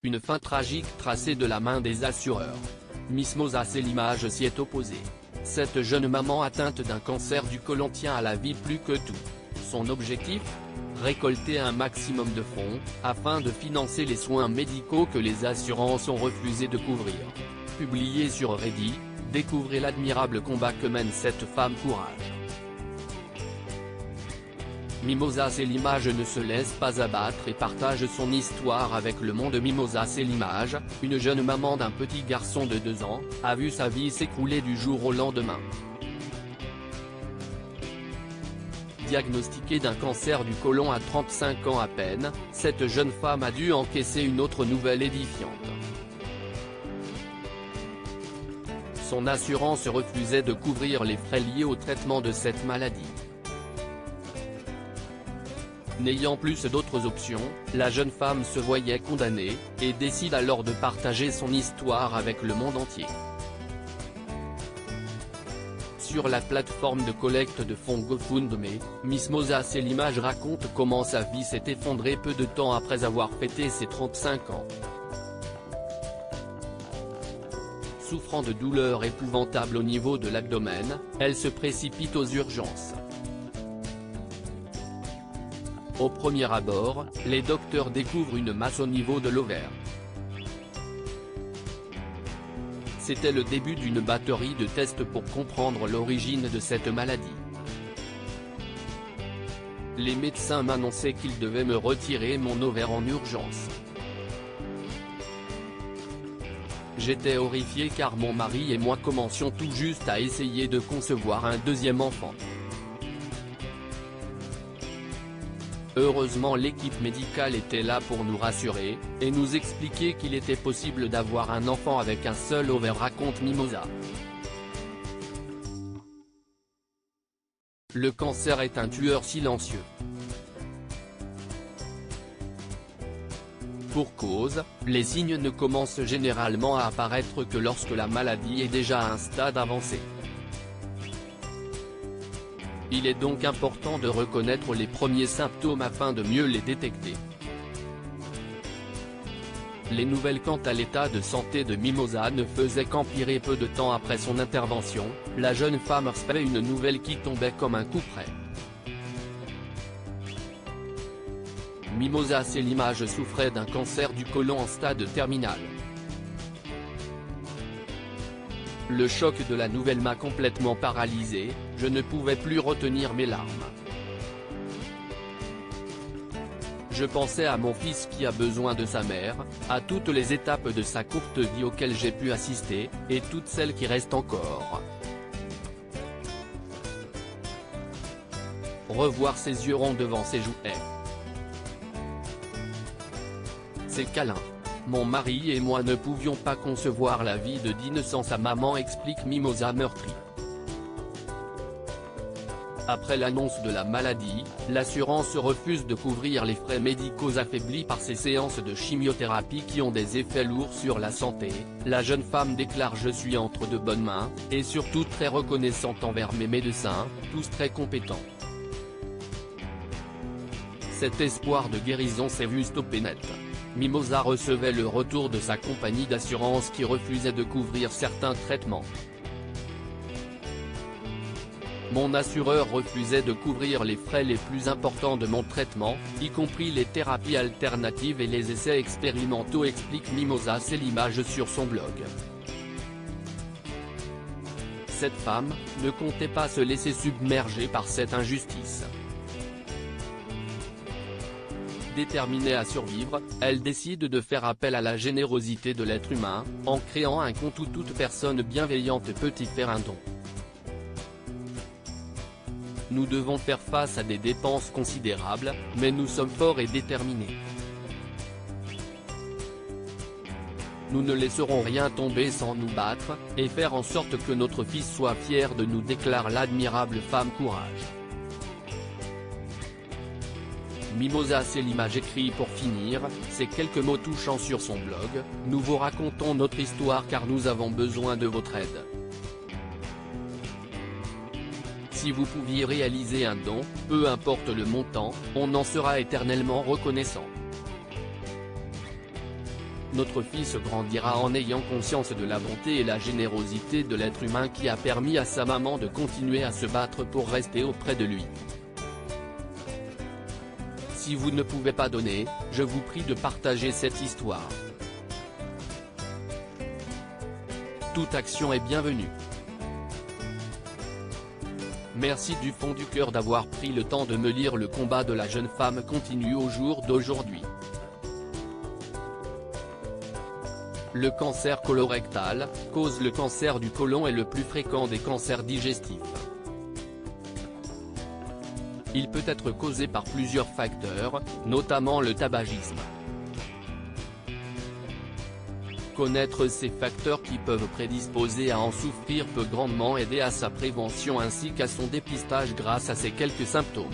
Une fin tragique tracée de la main des assureurs. Miss Mosa Selimaj s'y est opposée. Cette jeune maman atteinte d'un cancer du côlon tient à la vie plus que tout. Son objectif ? Récolter un maximum de fonds, afin de financer les soins médicaux que les assurances ont refusé de couvrir. Publié sur Reddit, découvrez l'admirable combat que mène cette femme courage. Mimosa Selimaj ne se laisse pas abattre et partage son histoire avec le monde. Mimosa Selimaj, une jeune maman d'un petit garçon de 2 ans, a vu sa vie s'écrouler du jour au lendemain. Diagnostiquée d'un cancer du côlon à 35 ans à peine, cette jeune femme a dû encaisser une autre nouvelle édifiante. Son assurance refusait de couvrir les frais liés au traitement de cette maladie. N'ayant plus d'autres options, la jeune femme se voyait condamnée, et décide alors de partager son histoire avec le monde entier. Sur la plateforme de collecte de fonds GoFundMe, Miss Mosa Selimaj raconte comment sa vie s'est effondrée peu de temps après avoir fêté ses 35 ans. Souffrant de douleurs épouvantables au niveau de l'abdomen, elle se précipite aux urgences. Au premier abord, les docteurs découvrent une masse au niveau de l'ovaire. C'était le début d'une batterie de tests pour comprendre l'origine de cette maladie. Les médecins m'annonçaient qu'ils devaient me retirer mon ovaire en urgence. J'étais horrifié car mon mari et moi commencions tout juste à essayer de concevoir un deuxième enfant. Heureusement l'équipe médicale était là pour nous rassurer, et nous expliquer qu'il était possible d'avoir un enfant avec un seul ovaire, raconte Mimosa. Le cancer est un tueur silencieux. Pour cause, les signes ne commencent généralement à apparaître que lorsque la maladie est déjà à un stade avancé. Il est donc important de reconnaître les premiers symptômes afin de mieux les détecter. Les nouvelles quant à l'état de santé de Mimosa ne faisaient qu'empirer. Peu de temps après son intervention, la jeune femme recevait une nouvelle qui tombait comme un coup près. Mimosa Selimaj souffrait d'un cancer du côlon en stade terminal. Le choc de la nouvelle m'a complètement paralysé, je ne pouvais plus retenir mes larmes. Je pensais à mon fils qui a besoin de sa mère, à toutes les étapes de sa courte vie auxquelles j'ai pu assister, et toutes celles qui restent encore. Revoir ses yeux ronds devant ses joues. Ses câlins. Mon mari et moi ne pouvions pas concevoir la vie de Dine sans sa maman, explique Mimosa meurtrie. Après l'annonce de la maladie, l'assurance refuse de couvrir les frais médicaux affaiblis par ces séances de chimiothérapie qui ont des effets lourds sur la santé. La jeune femme déclare: je suis entre de bonnes mains, et surtout très reconnaissante envers mes médecins, tous très compétents. Cet espoir de guérison s'est vu stoppé net. Mimosa recevait le retour de sa compagnie d'assurance qui refusait de couvrir certains traitements. Mon assureur refusait de couvrir les frais les plus importants de mon traitement, y compris les thérapies alternatives et les essais expérimentaux, explique Mimosa Selimaj sur son blog. Cette femme ne comptait pas se laisser submerger par cette injustice. Déterminée à survivre, elle décide de faire appel à la générosité de l'être humain, en créant un compte où toute personne bienveillante peut y faire un don. Nous devons faire face à des dépenses considérables, mais nous sommes forts et déterminés. Nous ne laisserons rien tomber sans nous battre, et faire en sorte que notre fils soit fier de nous, déclare l'admirable femme courage. Mimosa Selimaj écrit pour finir ces quelques mots touchants sur son blog: nous vous racontons notre histoire car nous avons besoin de votre aide. Si vous pouviez réaliser un don, peu importe le montant, on en sera éternellement reconnaissant. Notre fils grandira en ayant conscience de la bonté et la générosité de l'être humain qui a permis à sa maman de continuer à se battre pour rester auprès de lui. Si vous ne pouvez pas donner, je vous prie de partager cette histoire. Toute action est bienvenue. Merci du fond du cœur d'avoir pris le temps de me lire. Le combat de la jeune femme continue au jour d'aujourd'hui. Le cancer colorectal, cause le cancer du côlon est le plus fréquent des cancers digestifs. Il peut être causé par plusieurs facteurs, notamment le tabagisme. Connaître ces facteurs qui peuvent prédisposer à en souffrir peut grandement aider à sa prévention ainsi qu'à son dépistage grâce à ces quelques symptômes.